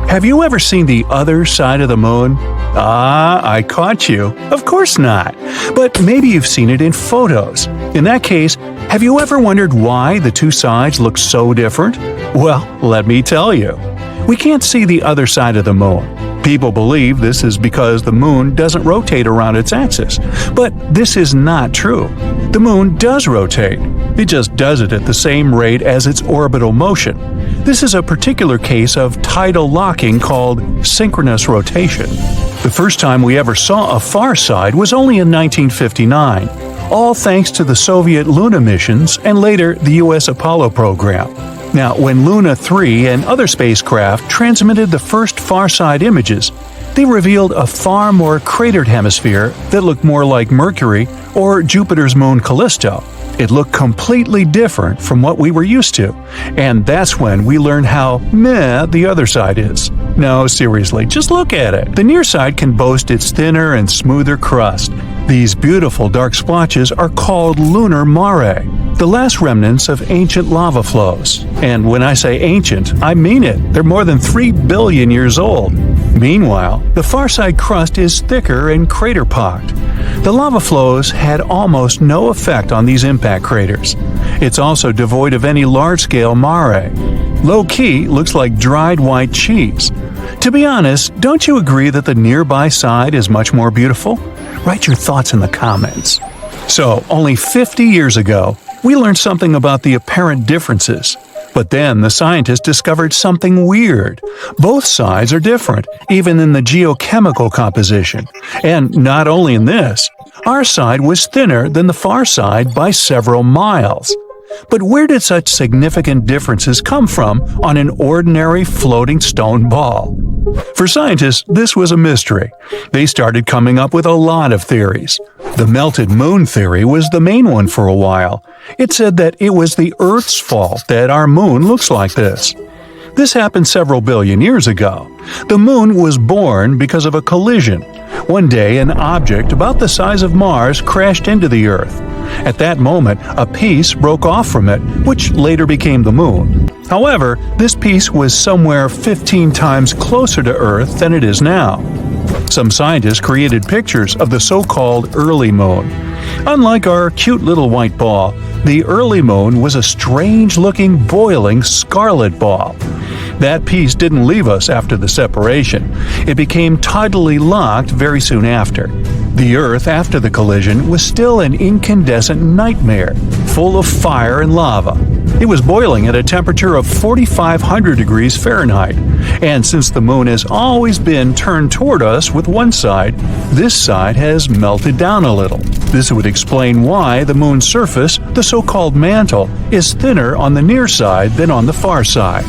Have you ever seen the other side of the moon? Ah, I caught you. Of course not. But maybe you've seen it in photos. In that case, have you ever wondered why the two sides look so different? Well, let me tell you. We can't see the other side of the moon. People believe this is because the moon doesn't rotate around its axis. But this is not true. The moon does rotate. It just does it at the same rate as its orbital motion. This is a particular case of tidal locking called synchronous rotation. The first time we ever saw a far side was only in 1959, all thanks to the Soviet Luna missions and later the U.S. Apollo program. Now, when Luna 3 and other spacecraft transmitted the first far-side images, they revealed a far more cratered hemisphere that looked more like Mercury or Jupiter's moon Callisto. It looked completely different from what we were used to, and that's when we learned how meh the other side is. No, seriously, just look at it. The near side can boast its thinner and smoother crust. These beautiful dark splotches are called lunar mare, the last remnants of ancient lava flows. And when I say ancient, I mean it. They're more than 3 billion years old. Meanwhile, the far side crust is thicker and crater-pocked. The lava flows had almost no effect on these impact craters. It's also devoid of any large-scale mare. Low-key looks like dried white cheese. To be honest, don't you agree that the nearby side is much more beautiful? Write your thoughts in the comments. So, only 50 years ago, we learned something about the apparent differences. But then the scientists discovered something weird. Both sides are different, even in the geochemical composition. And not only in this, our side was thinner than the far side by several miles. But where did such significant differences come from on an ordinary floating stone ball? For scientists, this was a mystery. They started coming up with a lot of theories. The melted moon theory was the main one for a while. It said that it was the Earth's fault that our moon looks like this. This happened several billion years ago. The moon was born because of a collision. One day, an object about the size of Mars crashed into the Earth. At that moment, a piece broke off from it, which later became the moon. However, this piece was somewhere 15 times closer to Earth than it is now. Some scientists created pictures of the so-called early moon. Unlike our cute little white ball, the early moon was a strange-looking, boiling scarlet ball. That piece didn't leave us after the separation. It became tidally locked very soon after. The Earth after the collision was still an incandescent nightmare, full of fire and lava. It was boiling at a temperature of 4,500 degrees Fahrenheit, and since the moon has always been turned toward us with one side, this side has melted down a little. This would explain why the moon's surface, the so-called mantle, is thinner on the near side than on the far side.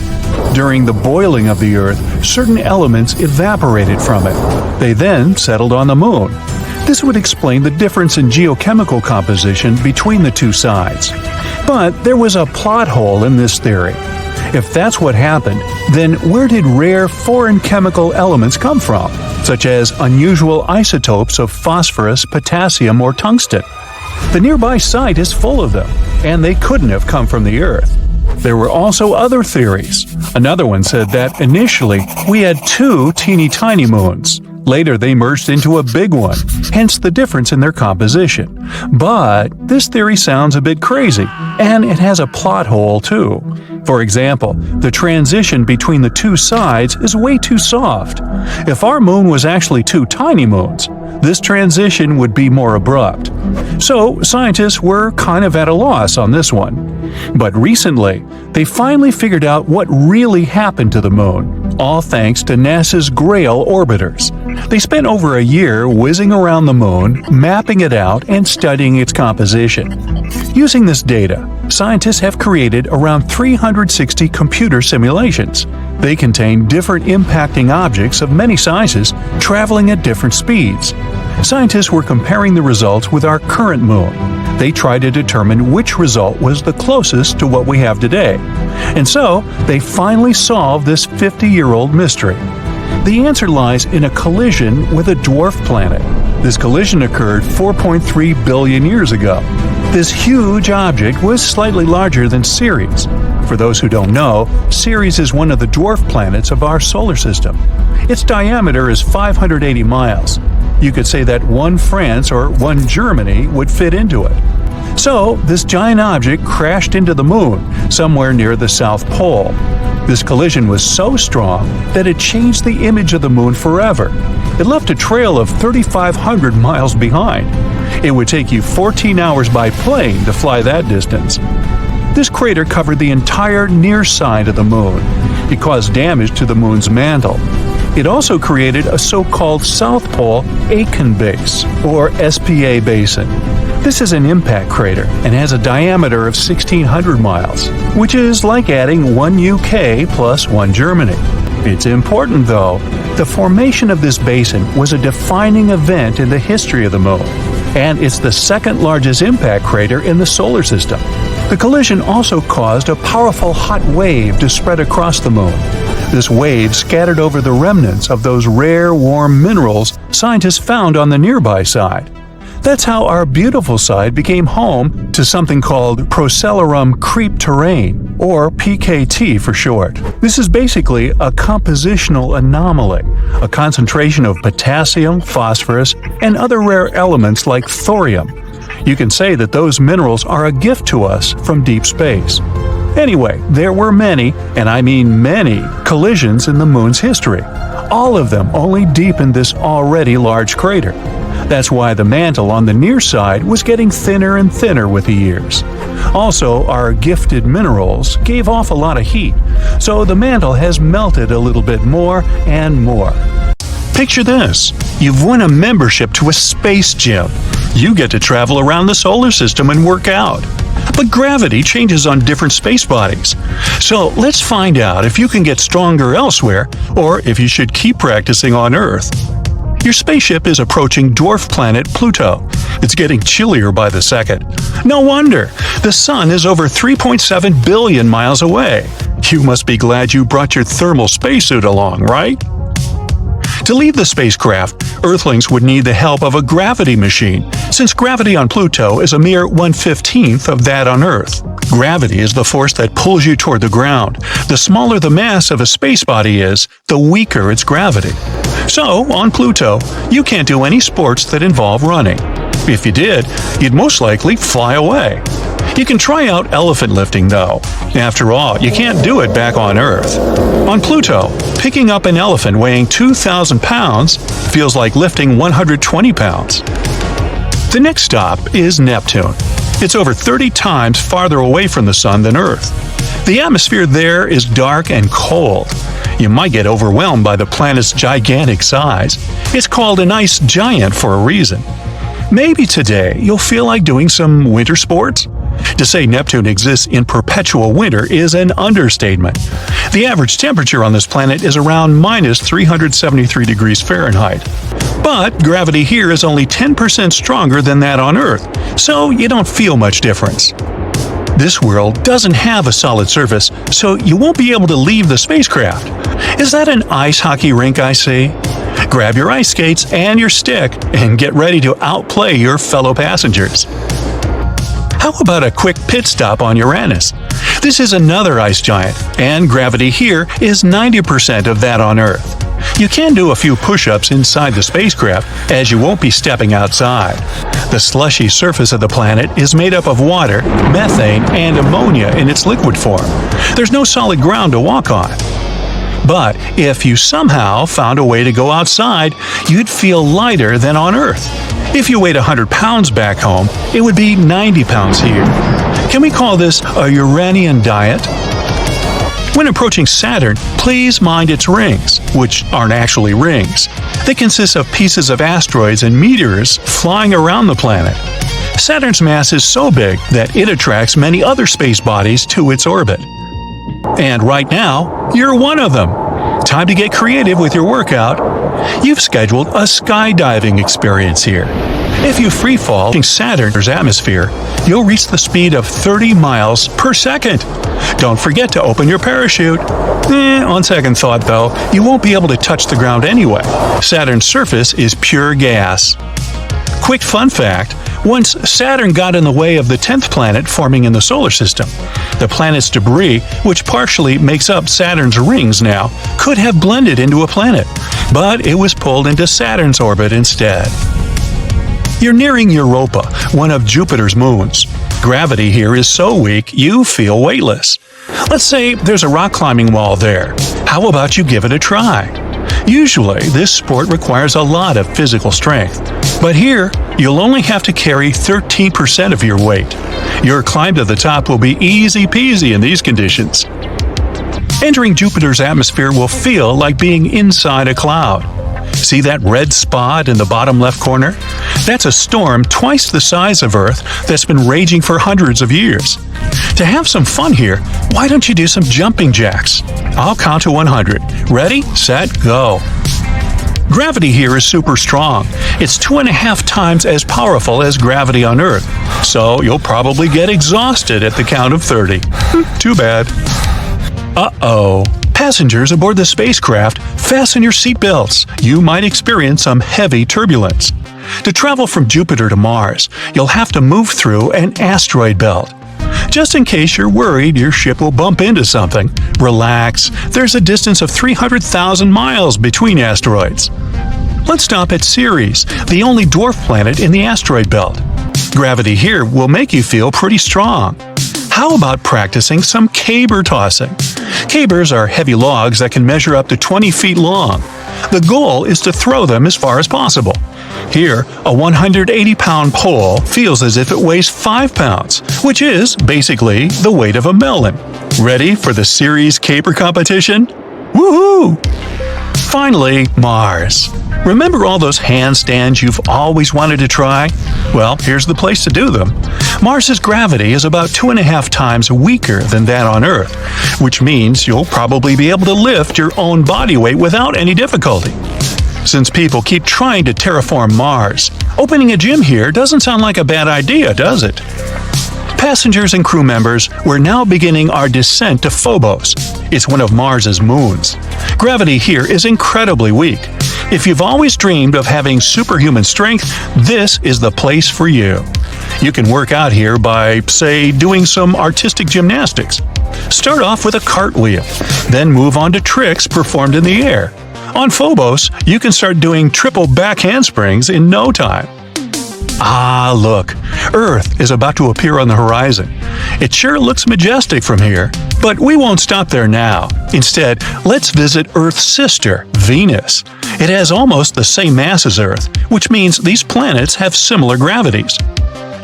During the boiling of the Earth, certain elements evaporated from it. They then settled on the moon. This would explain the difference in geochemical composition between the two sides. But there was a plot hole in this theory. If that's what happened, then where did rare foreign chemical elements come from, such as unusual isotopes of phosphorus, potassium, or tungsten? The nearby site is full of them, and they couldn't have come from the Earth. There were also other theories. Another one said that initially we had two teeny-tiny moons. Later they merged into a big one, hence the difference in their composition. But this theory sounds a bit crazy, and it has a plot hole too. For example, the transition between the two sides is way too soft. If our moon was actually two tiny moons, this transition would be more abrupt. So scientists were kind of at a loss on this one. But recently, they finally figured out what really happened to the moon, all thanks to NASA's Grail orbiters. They spent over a year whizzing around the moon, mapping it out, and studying its composition. Using this data, scientists have created around 360 computer simulations. They contain different impacting objects of many sizes, traveling at different speeds. Scientists were comparing the results with our current moon. They tried to determine which result was the closest to what we have today. And so, they finally solved this 50-year-old mystery. The answer lies in a collision with a dwarf planet. This collision occurred 4.3 billion years ago. This huge object was slightly larger than Ceres. For those who don't know, Ceres is one of the dwarf planets of our solar system. Its diameter is 580 miles. You could say that one France or one Germany would fit into it. So, this giant object crashed into the moon, somewhere near the South Pole. This collision was so strong that it changed the image of the moon forever. It left a trail of 3,500 miles behind. It would take you 14 hours by plane to fly that distance. This crater covered the entire near side of the moon. It caused damage to the moon's mantle. It also created a so-called South Pole Aitken Base, or SPA basin. This is an impact crater and has a diameter of 1,600 miles, which is like adding one UK plus one Germany. It's important, though. The formation of this basin was a defining event in the history of the moon, and it's the second largest impact crater in the solar system. The collision also caused a powerful hot wave to spread across the moon. This wave scattered over the remnants of those rare warm minerals scientists found on the nearby side. That's how our beautiful side became home to something called Procellarum creep terrain, or PKT for short. This is basically a compositional anomaly, a concentration of potassium, phosphorus, and other rare elements like thorium. You can say that those minerals are a gift to us from deep space. Anyway, there were many, and I mean many, collisions in the moon's history. All of them only deepened this already large crater. That's why the mantle on the near side was getting thinner and thinner with the years. Also, our gifted minerals gave off a lot of heat, so the mantle has melted a little bit more and more. Picture this. You've won a membership to a space gym. You get to travel around the solar system and work out. But gravity changes on different space bodies. So let's find out if you can get stronger elsewhere, or if you should keep practicing on Earth. Your spaceship is approaching dwarf planet Pluto. It's getting chillier by the second. No wonder! The sun is over 3.7 billion miles away. You must be glad you brought your thermal spacesuit along, right? To leave the spacecraft, Earthlings would need the help of a gravity machine, since gravity on Pluto is a mere 1/15th of that on Earth. Gravity is the force that pulls you toward the ground. The smaller the mass of a space body is, the weaker its gravity. So, on Pluto, you can't do any sports that involve running. If you did, you'd most likely fly away. You can try out elephant lifting, though. After all, you can't do it back on Earth. On Pluto, picking up an elephant weighing 2,000 pounds feels like lifting 120 pounds. The next stop is Neptune. It's over 30 times farther away from the Sun than Earth. The atmosphere there is dark and cold. You might get overwhelmed by the planet's gigantic size. It's called an ice giant for a reason. Maybe today you'll feel like doing some winter sports? To say Neptune exists in perpetual winter is an understatement. The average temperature on this planet is around minus 373 degrees Fahrenheit. But gravity here is only 10% stronger than that on Earth, so you don't feel much difference. This world doesn't have a solid surface, so you won't be able to leave the spacecraft. Is that an ice hockey rink I see? Grab your ice skates and your stick and get ready to outplay your fellow passengers. How about a quick pit stop on Uranus? This is another ice giant, and gravity here is 90% of that on Earth. You can do a few push-ups inside the spacecraft, as you won't be stepping outside. The slushy surface of the planet is made up of water, methane, and ammonia in its liquid form. There's no solid ground to walk on. But if you somehow found a way to go outside, you'd feel lighter than on Earth. If you weighed 100 pounds back home, it would be 90 pounds here. Can we call this a Uranian diet? When approaching Saturn, please mind its rings, which aren't actually rings. They consist of pieces of asteroids and meteors flying around the planet. Saturn's mass is so big that it attracts many other space bodies to its orbit. And right now, you're one of them. Time to get creative with your workout. You've scheduled a skydiving experience here. If you freefall in Saturn's atmosphere, you'll reach the speed of 30 miles per second. Don't forget to open your parachute. On second thought, though, you won't be able to touch the ground anyway. Saturn's surface is pure gas. Quick fun fact, Once Saturn got in the way of the 10th planet forming in the solar system. The planet's debris, which partially makes up Saturn's rings now, could have blended into a planet, but it was pulled into Saturn's orbit instead. You're nearing Europa, one of Jupiter's moons. Gravity here is so weak you feel weightless. Let's say there's a rock climbing wall there. How about you give it a try? Usually, this sport requires a lot of physical strength, but here, you'll only have to carry 13% of your weight. Your climb to the top will be easy peasy in these conditions. Entering Jupiter's atmosphere will feel like being inside a cloud. See that red spot in the bottom left corner? That's a storm twice the size of Earth that's been raging for hundreds of years. To have some fun here, why don't you do some jumping jacks? I'll count to 100. Ready, set, go. Gravity here is super strong. It's 2.5 times as powerful as gravity on Earth, so you'll probably get exhausted at the count of 30. Too bad. Uh-oh. Passengers aboard the spacecraft, fasten your seatbelts. You might experience some heavy turbulence. To travel from Jupiter to Mars, you'll have to move through an asteroid belt. Just in case you're worried your ship will bump into something, relax. There's a distance of 300,000 miles between asteroids. Let's stop at Ceres, the only dwarf planet in the asteroid belt. Gravity here will make you feel pretty strong. How about practicing some caber tossing? Cabers are heavy logs that can measure up to 20 feet long. The goal is to throw them as far as possible. Here, a 180-pound pole feels as if it weighs 5 pounds, which is basically the weight of a melon. Ready for the Ceres caber competition? Woohoo! Finally, Mars. Remember all those handstands you've always wanted to try? Well, here's the place to do them. Mars's gravity is about 2.5 times weaker than that on Earth, which means you'll probably be able to lift your own body weight without any difficulty. Since people keep trying to terraform Mars, opening a gym here doesn't sound like a bad idea, does it? Passengers and crew members, we're now beginning our descent to Phobos. It's one of Mars's moons. Gravity here is incredibly weak. If you've always dreamed of having superhuman strength, this is the place for you. You can work out here by, say, doing some artistic gymnastics. Start off with a cartwheel, then move on to tricks performed in the air. On Phobos, you can start doing triple back handsprings in no time. Ah, look, Earth is about to appear on the horizon. It sure looks majestic from here, but we won't stop there now. Instead, let's visit Earth's sister, Venus. It has almost the same mass as Earth, which means these planets have similar gravities.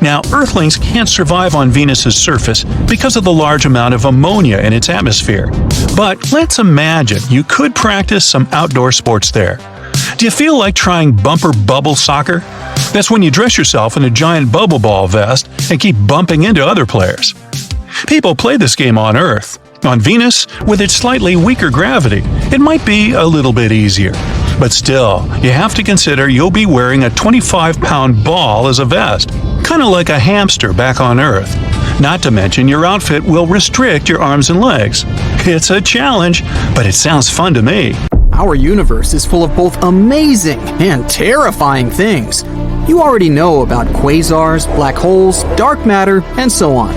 Now, Earthlings can't survive on Venus's surface because of the large amount of ammonia in its atmosphere. But let's imagine you could practice some outdoor sports there. Do you feel like trying bumper bubble soccer? That's when you dress yourself in a giant bubble ball vest and keep bumping into other players. People play this game on Earth. On Venus, with its slightly weaker gravity, it might be a little bit easier. But still, you have to consider you'll be wearing a 25-pound ball as a vest, kind of like a hamster back on Earth. Not to mention your outfit will restrict your arms and legs. It's a challenge, but it sounds fun to me. Our universe is full of both amazing and terrifying things. You already know about quasars, black holes, dark matter, and so on.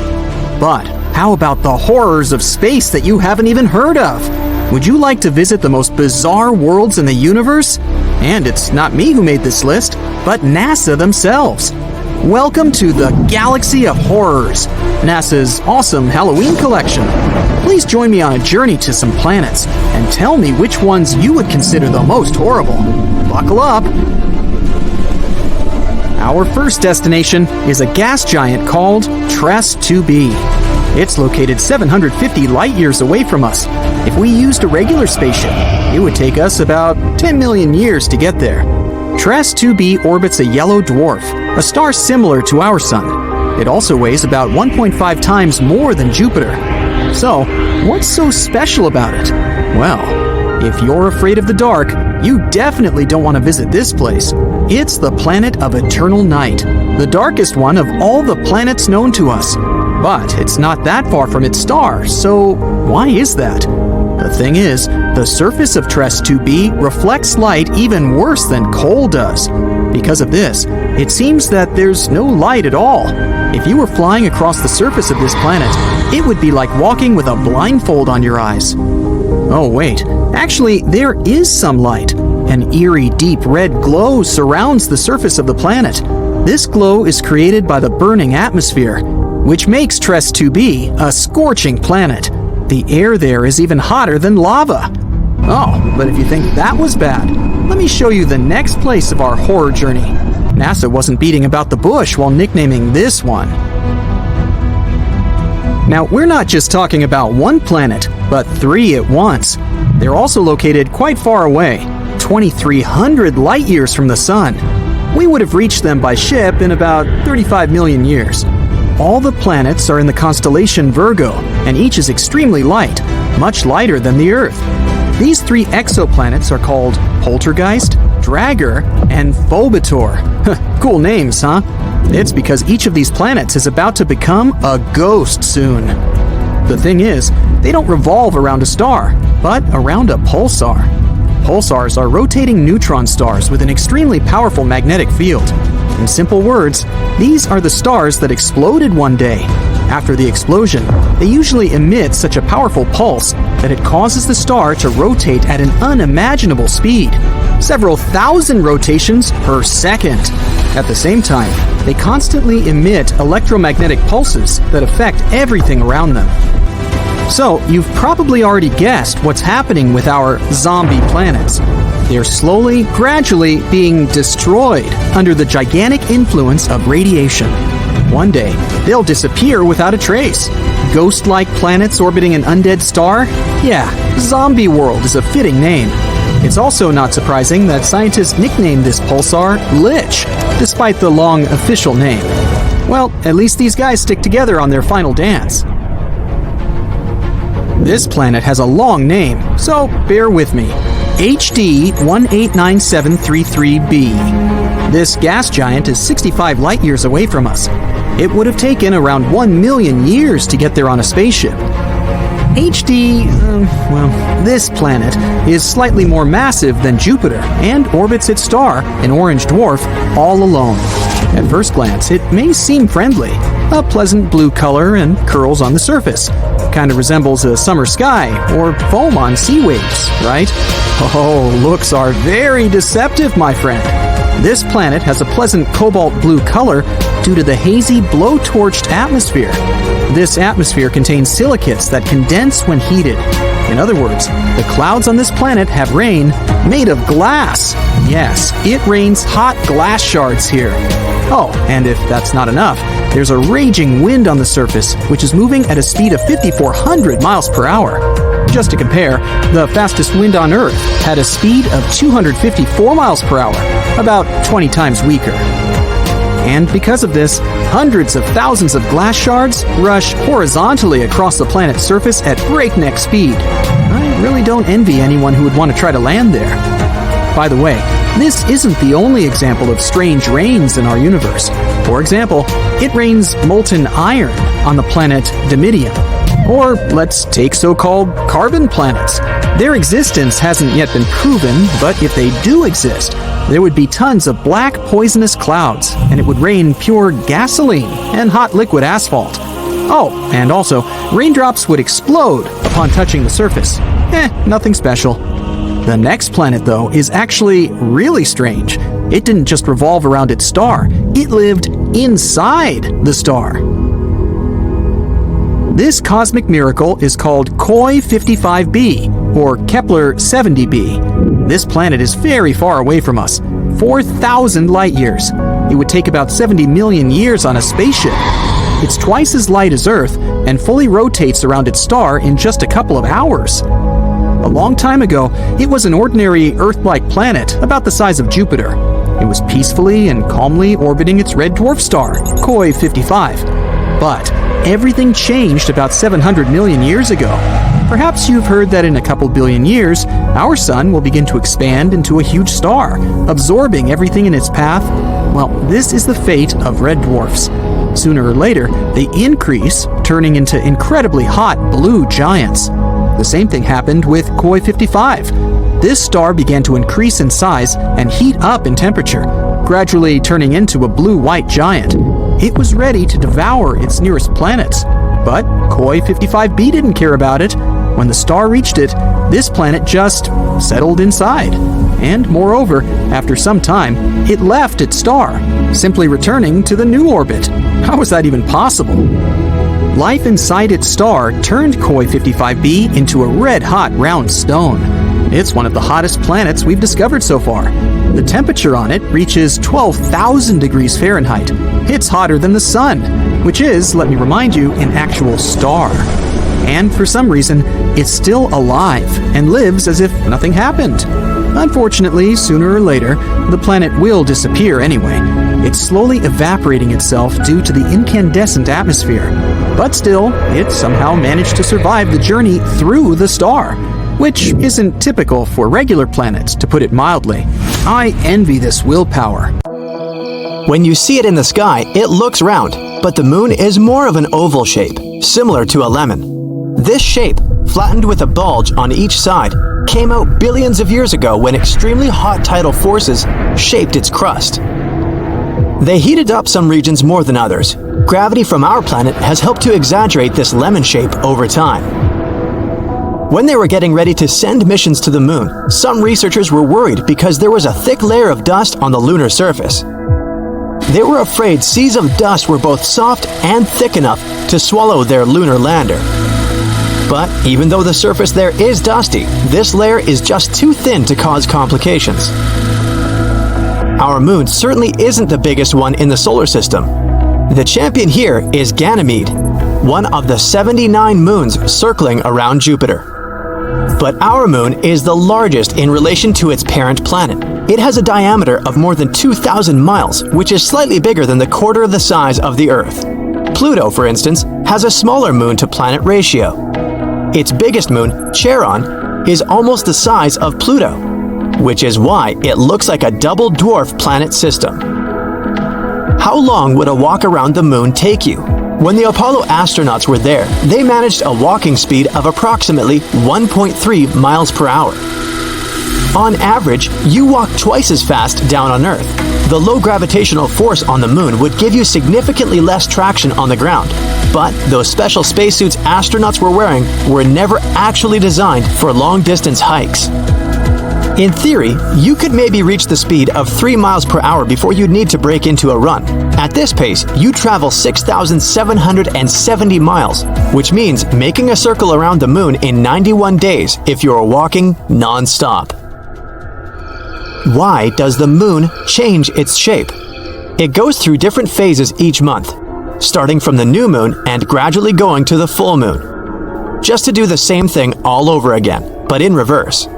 But how about the horrors of space that you haven't even heard of? Would you like to visit the most bizarre worlds in the universe? And it's not me who made this list, but NASA themselves. Welcome to the Galaxy of Horrors, NASA's awesome Halloween collection. Please join me on a journey to some planets and tell me which ones you would consider the most horrible. Buckle up! Our first destination is a gas giant called TRES 2b. It's located 750 light-years away from us. If we used a regular spaceship, it would take us about 10 million years to get there. TRES 2b orbits a yellow dwarf, a star similar to our Sun. It also weighs about 1.5 times more than Jupiter. So, what's so special about it? Well, if you're afraid of the dark, you definitely don't want to visit this place. It's the planet of eternal night, the darkest one of all the planets known to us. But it's not that far from its star, so why is that? The thing is, the surface of TRES 2b reflects light even worse than coal does. Because of this, it seems that there's no light at all. If you were flying across the surface of this planet, it would be like walking with a blindfold on your eyes. Oh wait, actually there is some light. An eerie deep red glow surrounds the surface of the planet. This glow is created by the burning atmosphere, which makes TRES 2b a scorching planet. The air there is even hotter than lava. Oh, but if you think that was bad, let me show you the next place of our horror journey. NASA wasn't beating about the bush while nicknaming this one. Now, we're not just talking about one planet, but 3 at once. They're also located quite far away, 2,300 light years from the Sun. We would have reached them by ship in about 35 million years. All the planets are in the constellation Virgo, and each is extremely light, much lighter than the Earth. These 3 exoplanets are called Poltergeist, Dragger, and Phobetor. Cool names, huh? It's because each of these planets is about to become a ghost soon. The thing is, they don't revolve around a star, but around a pulsar. Pulsars are rotating neutron stars with an extremely powerful magnetic field. In simple words, these are the stars that exploded one day. After the explosion, they usually emit such a powerful pulse that it causes the star to rotate at an unimaginable speed, several thousand rotations per second. At the same time, they constantly emit electromagnetic pulses that affect everything around them. So, you've probably already guessed what's happening with our zombie planets. They're slowly, gradually being destroyed under the gigantic influence of radiation. One day, they'll disappear without a trace. Ghost-like planets orbiting an undead star? Yeah, Zombie World is a fitting name. It's also not surprising that scientists nicknamed this pulsar Lich, despite the long official name. Well, at least these guys stick together on their final dance. This planet has a long name, so bear with me. HD 189733b. This gas giant is 65 light years away from us. It would have taken around 1 million years to get there on a spaceship. This planet is slightly more massive than Jupiter and orbits its star, an orange dwarf, all alone. At first glance, it may seem friendly. A pleasant blue color and curls on the surface. Kind of resembles a summer sky or foam on sea waves, right? Oh, looks are very deceptive, my friend. This planet has a pleasant cobalt blue color due to the hazy blowtorched atmosphere. This atmosphere contains silicates that condense when heated. In other words, the clouds on this planet have rain made of glass. Yes, it rains hot glass shards here. Oh, and if that's not enough, there's a raging wind on the surface, which is moving at a speed of 5,400 miles per hour. Just to compare, the fastest wind on Earth had a speed of 254 miles per hour, about 20 times weaker. And because of this, hundreds of thousands of glass shards rush horizontally across the planet's surface at breakneck speed. I really don't envy anyone who would want to try to land there. By the way, this isn't the only example of strange rains in our universe. For example, it rains molten iron on the planet Dimidium. Or let's take so-called carbon planets. Their existence hasn't yet been proven, but if they do exist, there would be tons of black poisonous clouds, and it would rain pure gasoline and hot liquid asphalt. Oh, and also, raindrops would explode upon touching the surface. Nothing special. The next planet, though, is actually really strange. It didn't just revolve around its star, it lived inside the star. This cosmic miracle is called KOI 55b, or Kepler 70b. This planet is very far away from us, 4,000 light years. It would take about 70 million years on a spaceship. It's twice as light as Earth and fully rotates around its star in just a couple of hours. A long time ago, it was an ordinary Earth-like planet about the size of Jupiter. It was peacefully and calmly orbiting its red dwarf star, KOI 55. But everything changed about 700 million years ago. Perhaps you've heard that in a couple billion years, our sun will begin to expand into a huge star, absorbing everything in its path. Well, this is the fate of red dwarfs. Sooner or later, they increase, turning into incredibly hot blue giants. The same thing happened with KOI 55. This star began to increase in size and heat up in temperature, gradually turning into a blue-white giant. It was ready to devour its nearest planets. But KOI 55b didn't care about it. When the star reached it, this planet just settled inside. And moreover, after some time, it left its star, simply returning to the new orbit. How was that even possible? Life inside its star turned KOI 55b into a red-hot round stone. It's one of the hottest planets we've discovered so far. The temperature on it reaches 12,000 degrees Fahrenheit. It's hotter than the sun, which is, let me remind you, an actual star. And for some reason, it's still alive and lives as if nothing happened. Unfortunately, sooner or later, the planet will disappear anyway. It's slowly evaporating itself due to the incandescent atmosphere. But still, it somehow managed to survive the journey through the star, which isn't typical for regular planets, to put it mildly. I envy this willpower. When you see it in the sky, it looks round, but the moon is more of an oval shape, similar to a lemon. This shape, flattened with a bulge on each side, came out billions of years ago when extremely hot tidal forces shaped its crust. They heated up some regions more than others. Gravity from our planet has helped to exaggerate this lemon shape over time. When they were getting ready to send missions to the moon, some researchers were worried because there was a thick layer of dust on the lunar surface. They were afraid seas of dust were both soft and thick enough to swallow their lunar lander. But even though the surface there is dusty, this layer is just too thin to cause complications. Our moon certainly isn't the biggest one in the solar system. The champion here is Ganymede, one of the 79 moons circling around Jupiter. But our moon is the largest in relation to its parent planet. It has a diameter of more than 2,000 miles, which is slightly bigger than the quarter of the size of the Earth. Pluto, for instance, has a smaller moon-to-planet ratio. Its biggest moon, Charon, is almost the size of Pluto, which is why it looks like a double dwarf planet system. How long would a walk around the moon take you? When the Apollo astronauts were there, they managed a walking speed of approximately 1.3 miles per hour. On average, you walk twice as fast down on Earth. The low gravitational force on the moon would give you significantly less traction on the ground. But those special spacesuits astronauts were wearing were never actually designed for long-distance hikes. In theory, you could maybe reach the speed of 3 miles per hour before you'd need to break into a run. At this pace, you travel 6,770 miles, which means making a circle around the moon in 91 days if you're walking non-stop. Why does the moon change its shape? It goes through different phases each month, starting from the new moon and gradually going to the full moon, just to do the same thing all over again, but in reverse.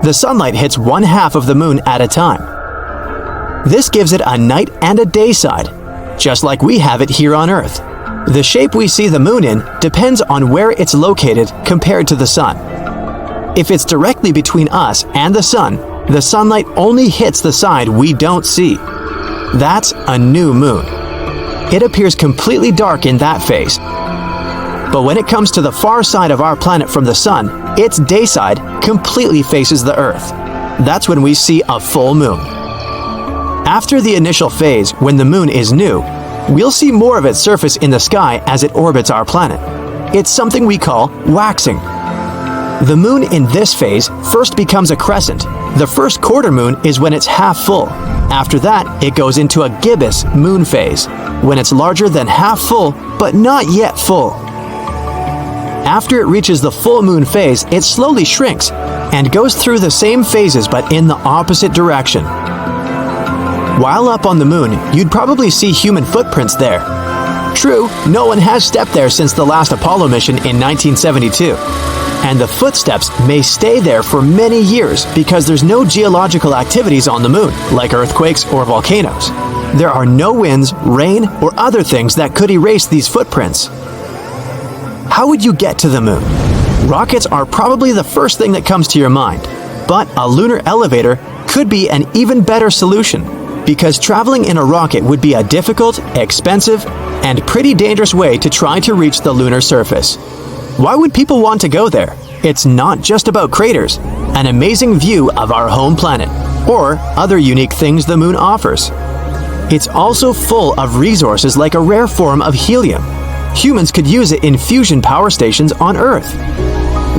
The sunlight hits one half of the moon at a time. This gives it a night and a day side, just like we have it here on Earth. The shape we see the moon in depends on where it's located compared to the sun. If it's directly between us and the sunlight only hits the side we don't see. That's a new moon. It appears completely dark in that phase. But when it comes to the far side of our planet from the sun, its day side completely faces the Earth. That's when we see a full moon. After the initial phase, when the moon is new, we'll see more of its surface in the sky as it orbits our planet. It's something we call waxing. The moon in this phase first becomes a crescent. The first quarter moon is when it's half full. After that, it goes into a gibbous moon phase, when it's larger than half full, but not yet full. After it reaches the full moon phase, it slowly shrinks and goes through the same phases but in the opposite direction. While up on the moon, you'd probably see human footprints there. True, no one has stepped there since the last Apollo mission in 1972. And the footsteps may stay there for many years because there's no geological activities on the moon, like earthquakes or volcanoes. There are no winds, rain, or other things that could erase these footprints. How would you get to the moon? Rockets are probably the first thing that comes to your mind, but a lunar elevator could be an even better solution, because traveling in a rocket would be a difficult, expensive, and pretty dangerous way to try to reach the lunar surface. Why would people want to go there? It's not just about craters, an amazing view of our home planet, or other unique things the moon offers. It's also full of resources like a rare form of helium. Humans could use it in fusion power stations on Earth.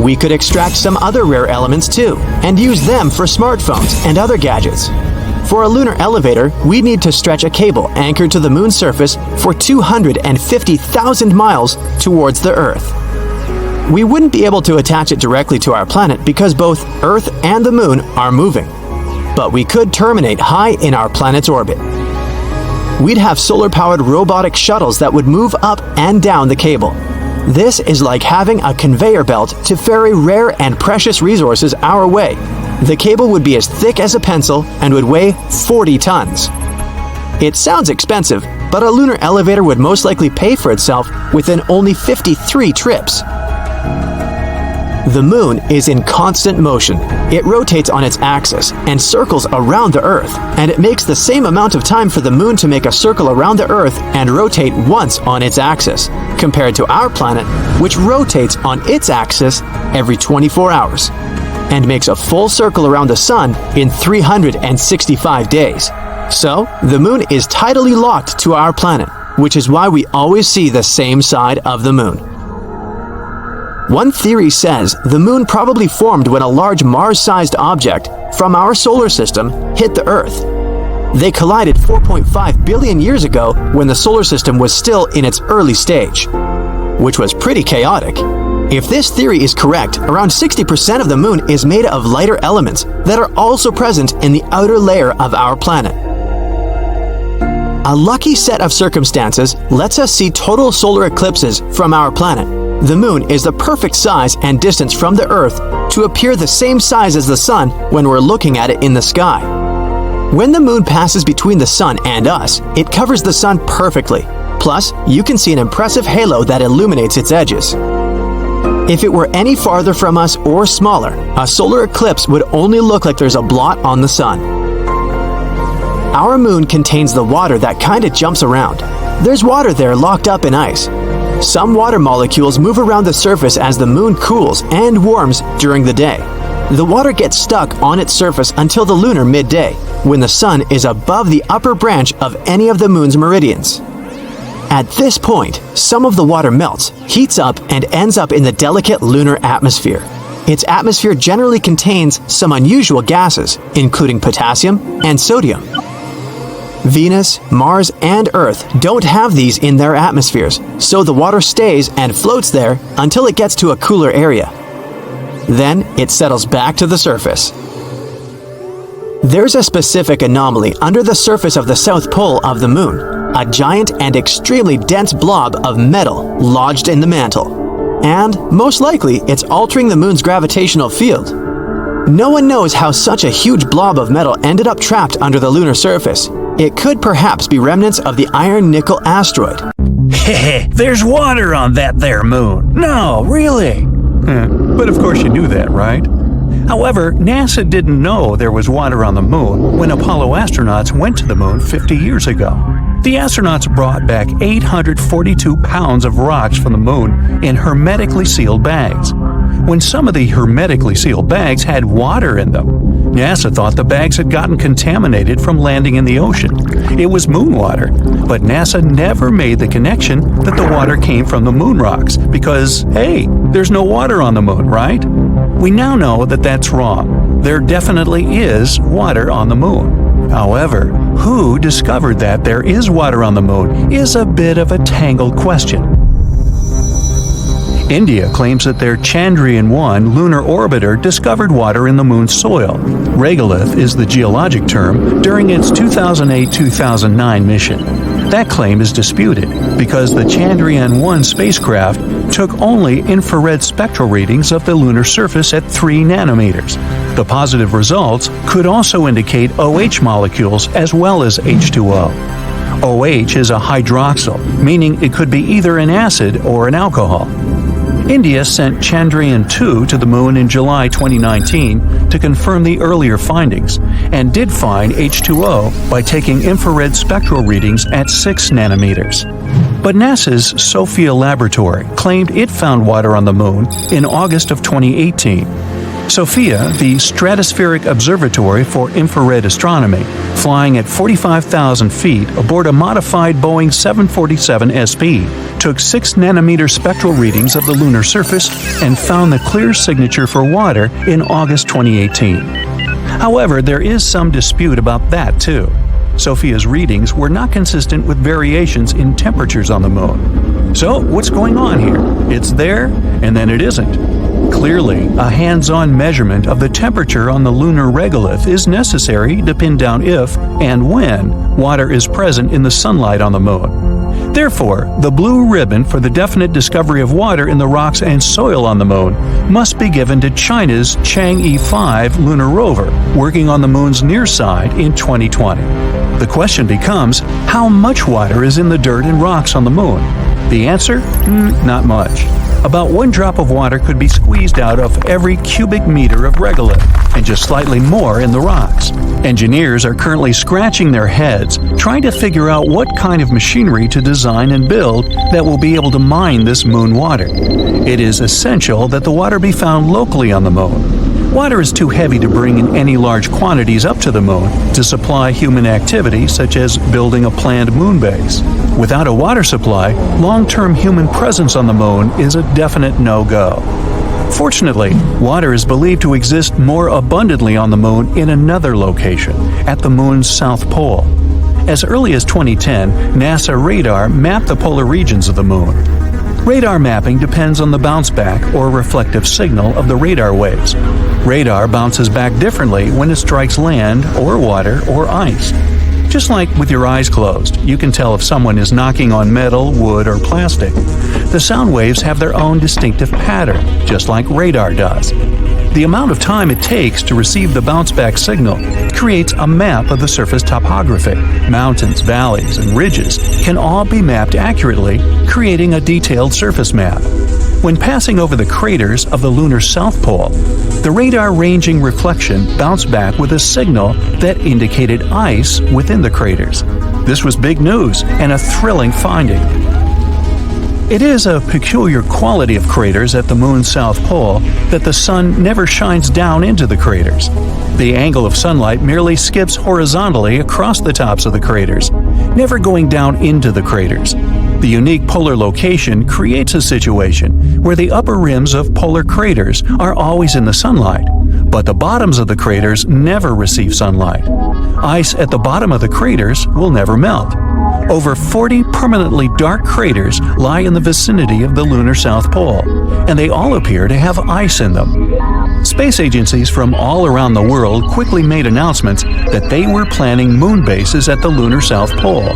We could extract some other rare elements too, and use them for smartphones and other gadgets. For a lunar elevator, we need to stretch a cable anchored to the moon's surface for 250,000 miles towards the Earth. We wouldn't be able to attach it directly to our planet because both Earth and the moon are moving. But we could terminate high in our planet's orbit. We'd have solar-powered robotic shuttles that would move up and down the cable. This is like having a conveyor belt to ferry rare and precious resources our way. The cable would be as thick as a pencil and would weigh 40 tons. It sounds expensive, but a lunar elevator would most likely pay for itself within only 53 trips. The moon is in constant motion. It rotates on its axis and circles around the Earth, and it makes the same amount of time for the moon to make a circle around the Earth and rotate once on its axis, compared to our planet, which rotates on its axis every 24 hours, and makes a full circle around the sun in 365 days. So, the moon is tidally locked to our planet, which is why we always see the same side of the moon. One theory says the moon probably formed when a large Mars-sized object from our solar system hit the Earth. They collided 4.5 billion years ago when the solar system was still in its early stage, which was pretty chaotic. If this theory is correct, around 60% of the moon is made of lighter elements that are also present in the outer layer of our planet. A lucky set of circumstances lets us see total solar eclipses from our planet. The moon is the perfect size and distance from the Earth to appear the same size as the sun when we're looking at it in the sky. When the moon passes between the sun and us, it covers the sun perfectly. Plus, you can see an impressive halo that illuminates its edges. If it were any farther from us or smaller, a solar eclipse would only look like there's a blot on the sun. Our moon contains the water that kinda jumps around. There's water there locked up in ice. Some water molecules move around the surface as the moon cools and warms during the day. The water gets stuck on its surface until the lunar midday, when the sun is above the upper branch of any of the moon's meridians. At this point, some of the water melts, heats up, and ends up in the delicate lunar atmosphere. Its atmosphere generally contains some unusual gases, including potassium and sodium. Venus, Mars, and Earth don't have these in their atmospheres, so the water stays and floats there until it gets to a cooler area. Then it settles back to the surface. There's a specific anomaly under the surface of the south pole of the moon, a giant and extremely dense blob of metal lodged in the mantle. And, most likely, it's altering the moon's gravitational field. No one knows how such a huge blob of metal ended up trapped under the lunar surface. It could perhaps be remnants of the iron-nickel asteroid. Heh, there's water on that there moon. No, really? But of course you knew that, right? However, NASA didn't know there was water on the moon when Apollo astronauts went to the moon 50 years ago. The astronauts brought back 842 pounds of rocks from the moon in hermetically sealed bags. When some of the hermetically sealed bags had water in them, NASA thought the bags had gotten contaminated from landing in the ocean. It was moon water, but NASA never made the connection that the water came from the moon rocks because, hey, there's no water on the moon, right? We now know that that's wrong. There definitely is water on the moon. However, who discovered that there is water on the moon is a bit of a tangled question. India claims that their Chandrayaan-1 lunar orbiter discovered water in the moon's soil. Regolith is the geologic term during its 2008-2009 mission. That claim is disputed because the Chandrayaan-1 spacecraft took only infrared spectral readings of the lunar surface at 3 nanometers. The positive results could also indicate OH molecules as well as H2O. OH is a hydroxyl, meaning it could be either an acid or an alcohol. India sent Chandrayaan-2 to the moon in July 2019 to confirm the earlier findings, and did find H2O by taking infrared spectral readings at 6 nanometers. But NASA's SOFIA laboratory claimed it found water on the Moon in August of 2018. SOFIA, the Stratospheric Observatory for Infrared Astronomy, flying at 45,000 feet aboard a modified Boeing 747 SP, took 6 nanometer spectral readings of the lunar surface and found the clear signature for water in August 2018. However, there is some dispute about that too. SOFIA's readings were not consistent with variations in temperatures on the Moon. So, what's going on here? It's there, and then it isn't. Clearly, a hands-on measurement of the temperature on the lunar regolith is necessary to pin down if and when water is present in the sunlight on the Moon. Therefore, the blue ribbon for the definite discovery of water in the rocks and soil on the Moon must be given to China's Chang'e 5 lunar rover, working on the Moon's near side in 2020. The question becomes, how much water is in the dirt and rocks on the Moon? The answer? Not much. About 1 drop of water could be squeezed out of every cubic meter of regolith, and just slightly more in the rocks. Engineers are currently scratching their heads, trying to figure out what kind of machinery to design and build that will be able to mine this Moon water. It is essential that the water be found locally on the Moon. Water is too heavy to bring in any large quantities up to the Moon to supply human activity such as building a planned moon base. Without a water supply, long-term human presence on the Moon is a definite no-go. Fortunately, water is believed to exist more abundantly on the Moon in another location, at the Moon's south pole. As early as 2010, NASA radar mapped the polar regions of the Moon. Radar mapping depends on the bounce back or reflective signal of the radar waves. Radar bounces back differently when it strikes land or water or ice. Just like with your eyes closed, you can tell if someone is knocking on metal, wood, or plastic. The sound waves have their own distinctive pattern, just like radar does. The amount of time it takes to receive the bounce-back signal creates a map of the surface topography. Mountains, valleys, and ridges can all be mapped accurately, creating a detailed surface map. When passing over the craters of the lunar south pole, the radar ranging reflection bounced back with a signal that indicated ice within the craters. This was big news and a thrilling finding. It is a peculiar quality of craters at the Moon's south pole that the sun never shines down into the craters. The angle of sunlight merely skips horizontally across the tops of the craters, never going down into the craters. The unique polar location creates a situation where the upper rims of polar craters are always in the sunlight, but the bottoms of the craters never receive sunlight. Ice at the bottom of the craters will never melt. Over 40 permanently dark craters lie in the vicinity of the lunar South Pole, and they all appear to have ice in them. Space agencies from all around the world quickly made announcements that they were planning moon bases at the lunar South Pole.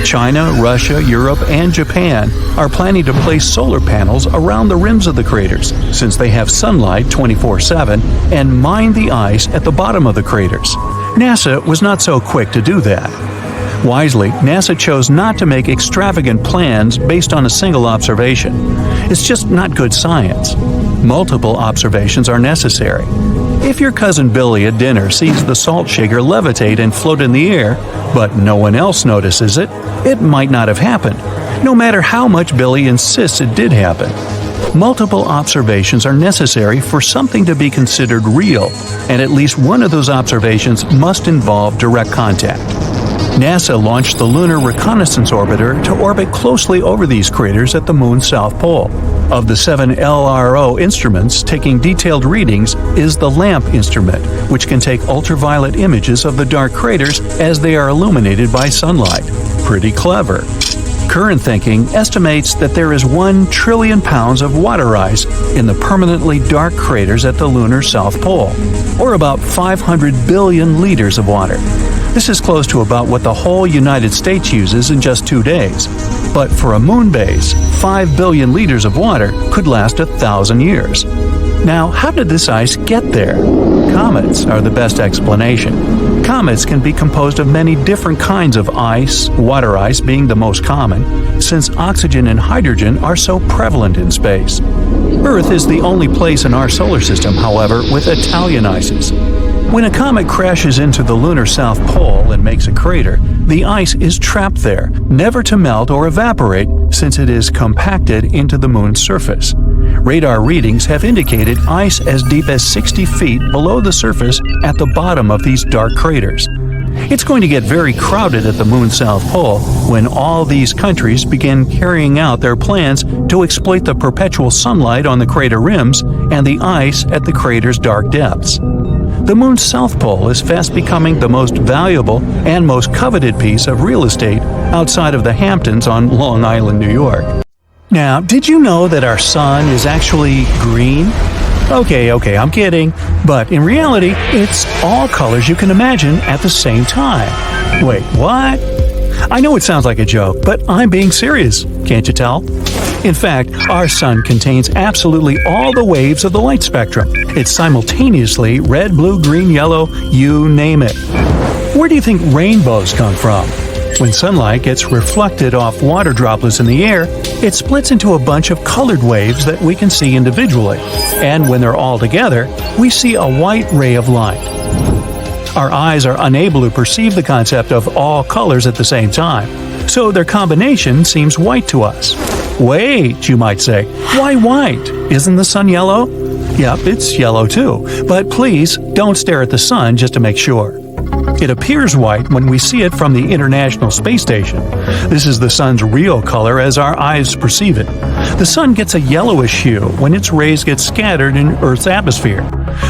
China, Russia, Europe, and Japan are planning to place solar panels around the rims of the craters, since they have sunlight 24/7, and mine the ice at the bottom of the craters. NASA was not so quick to do that. Wisely, NASA chose not to make extravagant plans based on a single observation. It's just not good science. Multiple observations are necessary. If your cousin Billy at dinner sees the salt shaker levitate and float in the air, but no one else notices it, it might not have happened, no matter how much Billy insists it did happen. Multiple observations are necessary for something to be considered real, and at least one of those observations must involve direct contact. NASA launched the Lunar Reconnaissance Orbiter to orbit closely over these craters at the Moon's South Pole. Of the 7 LRO instruments taking detailed readings is the LAMP instrument, which can take ultraviolet images of the dark craters as they are illuminated by sunlight. Pretty clever. Current thinking estimates that there is 1 trillion pounds of water ice in the permanently dark craters at the lunar South Pole, or about 500 billion liters of water. This is close to about what the whole United States uses in just 2 days. But for a moon base, 5 billion liters of water could last 1,000 years. Now, how did this ice get there? Comets are the best explanation. Comets can be composed of many different kinds of ice, water ice being the most common, since oxygen and hydrogen are so prevalent in space. Earth is the only place in our solar system, however, with Italian ices. When a comet crashes into the lunar South Pole and makes a crater, the ice is trapped there, never to melt or evaporate since it is compacted into the moon's surface. Radar readings have indicated ice as deep as 60 feet below the surface at the bottom of these dark craters. It's going to get very crowded at the moon's South Pole when all these countries begin carrying out their plans to exploit the perpetual sunlight on the crater rims and the ice at the crater's dark depths. The moon's South Pole is fast becoming the most valuable and most coveted piece of real estate outside of the Hamptons on Long Island, New York. Now, did you know that our sun is actually green? Okay, I'm kidding. But in reality, it's all colors you can imagine at the same time. Wait, what? I know it sounds like a joke, but I'm being serious. Can't you tell? In fact, our sun contains absolutely all the waves of the light spectrum. It's simultaneously red, blue, green, yellow, you name it. Where do you think rainbows come from? When sunlight gets reflected off water droplets in the air, it splits into a bunch of colored waves that we can see individually. And when they're all together, we see a white ray of light. Our eyes are unable to perceive the concept of all colors at the same time, so their combination seems white to us. Wait, you might say, why white? Isn't the sun yellow? Yep, it's yellow too, but please don't stare at the sun just to make sure. It appears white when we see it from the International Space Station. This is the sun's real color as our eyes perceive it. The sun gets a yellowish hue when its rays get scattered in Earth's atmosphere.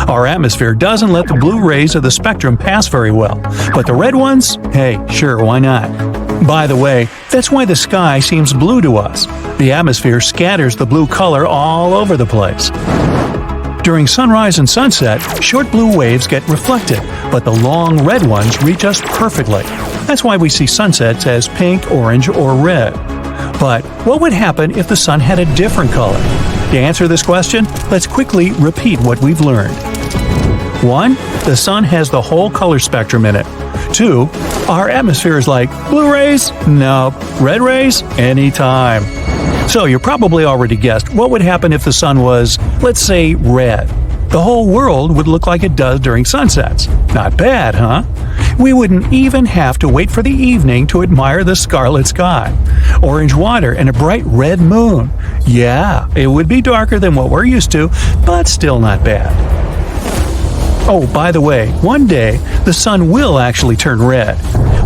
Our atmosphere doesn't let the blue rays of the spectrum pass very well, but the red ones? Hey, sure, why not? By the way, that's why the sky seems blue to us. The atmosphere scatters the blue color all over the place. During sunrise and sunset, short blue waves get reflected, but the long red ones reach us perfectly. That's why we see sunsets as pink, orange, or red. But what would happen if the sun had a different color? To answer this question, let's quickly repeat what we've learned. 1. The sun has the whole color spectrum in it. 2. Our atmosphere is like blue rays? Nope. Red rays? Anytime. So you probably already guessed what would happen if the sun was, let's say, red. The whole world would look like it does during sunsets. Not bad, huh? We wouldn't even have to wait for the evening to admire the scarlet sky, orange water, and a bright red moon. Yeah, it would be darker than what we're used to, but still not bad. Oh, by the way, one day, the sun will actually turn red.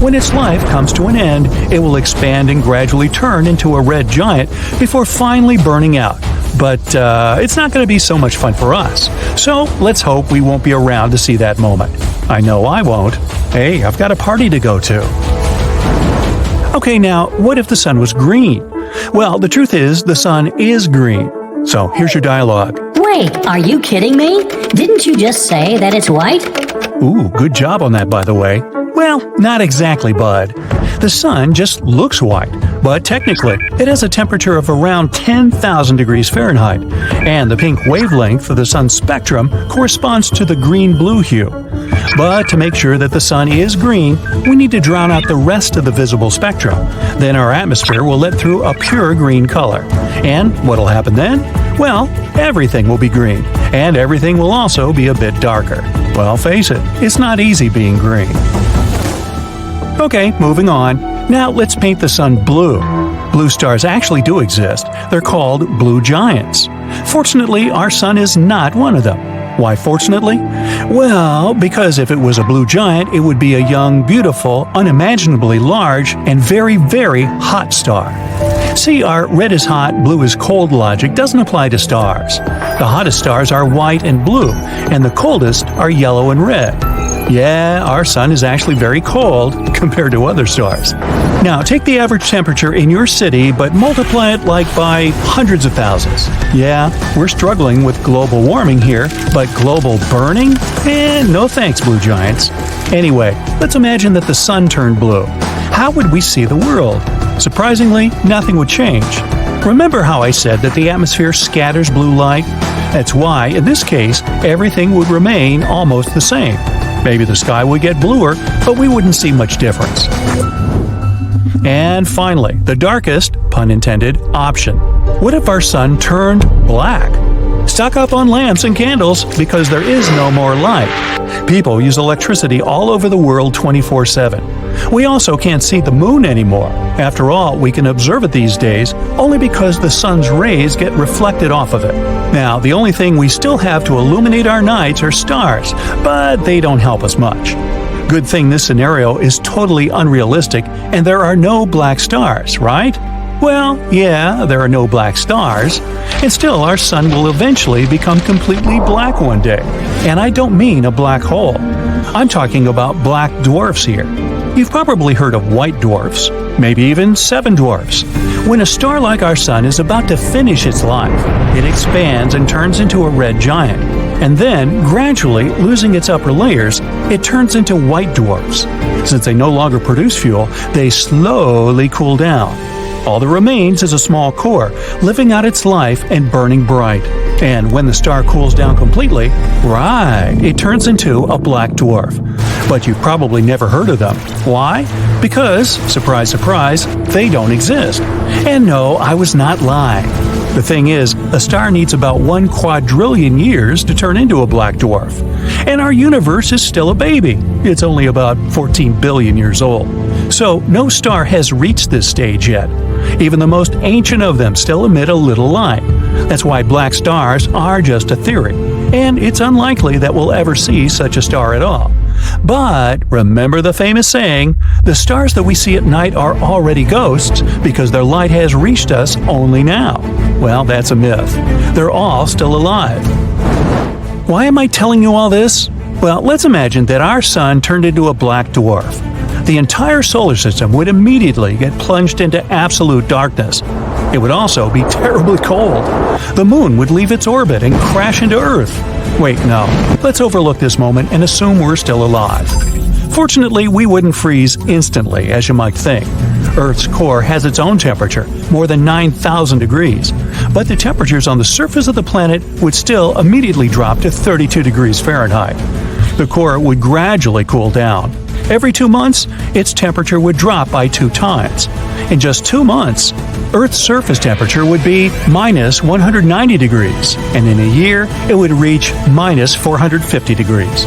When its life comes to an end, it will expand and gradually turn into a red giant before finally burning out. But it's not going to be so much fun for us. So let's hope we won't be around to see that moment. I know I won't. Hey, I've got a party to go to. Okay, now, what if the sun was green? Well, the truth is, the sun is green. So here's your dialogue. Wait, are you kidding me? Didn't you just say that it's white? Ooh, good job on that, by the way. Well, not exactly, bud. The sun just looks white, but technically, it has a temperature of around 10,000 degrees Fahrenheit, and the pink wavelength of the sun's spectrum corresponds to the green-blue hue. But to make sure that the sun is green, we need to drown out the rest of the visible spectrum. Then our atmosphere will let through a pure green color. And what'll happen then? Well, everything will be green, and everything will also be a bit darker. Well, face it, it's not easy being green. Okay, moving on. Now let's paint the sun blue. Blue stars actually do exist. They're called blue giants. Fortunately, our sun is not one of them. Why fortunately? Well, because if it was a blue giant, it would be a young, beautiful, unimaginably large, and very, very hot star. See, our red is hot, blue is cold logic doesn't apply to stars. The hottest stars are white and blue, and the coldest are yellow and red. Yeah, our sun is actually very cold compared to other stars. Now, take the average temperature in your city, but multiply it by hundreds of thousands. Yeah, we're struggling with global warming here, but global burning? No thanks, blue giants. Anyway, let's imagine that the sun turned blue. How would we see the world? Surprisingly, nothing would change. Remember how I said that the atmosphere scatters blue light? That's why, in this case, everything would remain almost the same. Maybe the sky would get bluer, but we wouldn't see much difference. And finally, the darkest, pun intended, option. What if our sun turned black? Stock up on lamps and candles because there is no more light. People use electricity all over the world 24/7. We also can't see the moon anymore. After all, we can observe it these days only because the sun's rays get reflected off of it. Now, the only thing we still have to illuminate our nights are stars, but they don't help us much. Good thing this scenario is totally unrealistic and there are no black stars, right? Well, yeah, there are no black stars, and still our sun will eventually become completely black one day. And I don't mean a black hole. I'm talking about black dwarfs here. You've probably heard of white dwarfs, maybe even seven dwarfs. When a star like our sun is about to finish its life, it expands and turns into a red giant. And then, gradually losing its upper layers, it turns into white dwarfs. Since they no longer produce fuel, they slowly cool down. All that remains is a small core, living out its life and burning bright. And when the star cools down completely, it turns into a black dwarf. But you've probably never heard of them. Why? Because, surprise, surprise, they don't exist. And no, I was not lying. The thing is, a star needs about 1 quadrillion years to turn into a black dwarf. And our universe is still a baby. It's only about 14 billion years old. So no star has reached this stage yet. Even the most ancient of them still emit a little light. That's why black stars are just a theory. And it's unlikely that we'll ever see such a star at all. But remember the famous saying, the stars that we see at night are already ghosts because their light has reached us only now. Well, that's a myth. They're all still alive. Why am I telling you all this? Well, let's imagine that our sun turned into a black dwarf. The entire solar system would immediately get plunged into absolute darkness. It would also be terribly cold. The moon would leave its orbit and crash into Earth. Wait, no. Let's overlook this moment and assume we're still alive. Fortunately, we wouldn't freeze instantly, as you might think. Earth's core has its own temperature, more than 9,000 degrees, but the temperatures on the surface of the planet would still immediately drop to 32 degrees Fahrenheit. The core would gradually cool down. Every 2 months, its temperature would drop by 2 times. In just 2 months, Earth's surface temperature would be minus 190 degrees, and in a year, it would reach minus 450 degrees.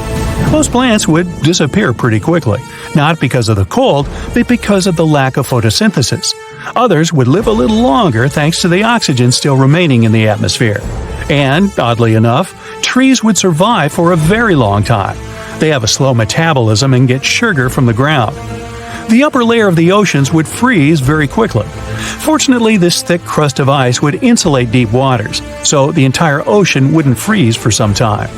Most plants would disappear pretty quickly, not because of the cold, but because of the lack of photosynthesis. Others would live a little longer thanks to the oxygen still remaining in the atmosphere. And, oddly enough, trees would survive for a very long time. They have a slow metabolism and get sugar from the ground. The upper layer of the oceans would freeze very quickly. Fortunately, this thick crust of ice would insulate deep waters, so the entire ocean wouldn't freeze for some time.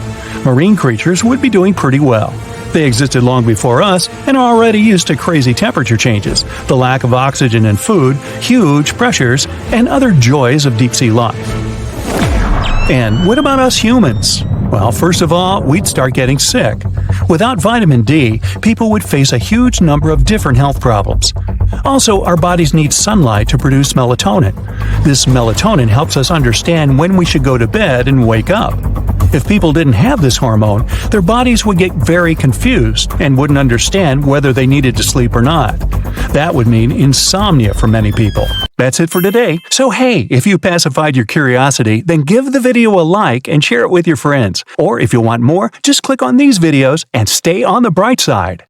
Marine creatures would be doing pretty well. They existed long before us and are already used to crazy temperature changes, the lack of oxygen and food, huge pressures, and other joys of deep-sea life. And what about us humans? Well, first of all, we'd start getting sick. Without vitamin D, people would face a huge number of different health problems. Also, our bodies need sunlight to produce melatonin. This melatonin helps us understand when we should go to bed and wake up. If people didn't have this hormone, their bodies would get very confused and wouldn't understand whether they needed to sleep or not. That would mean insomnia for many people. That's it for today. So hey, if you pacified your curiosity, then give the video a like and share it with your friends. Or if you want more, just click on these videos and stay on the bright side.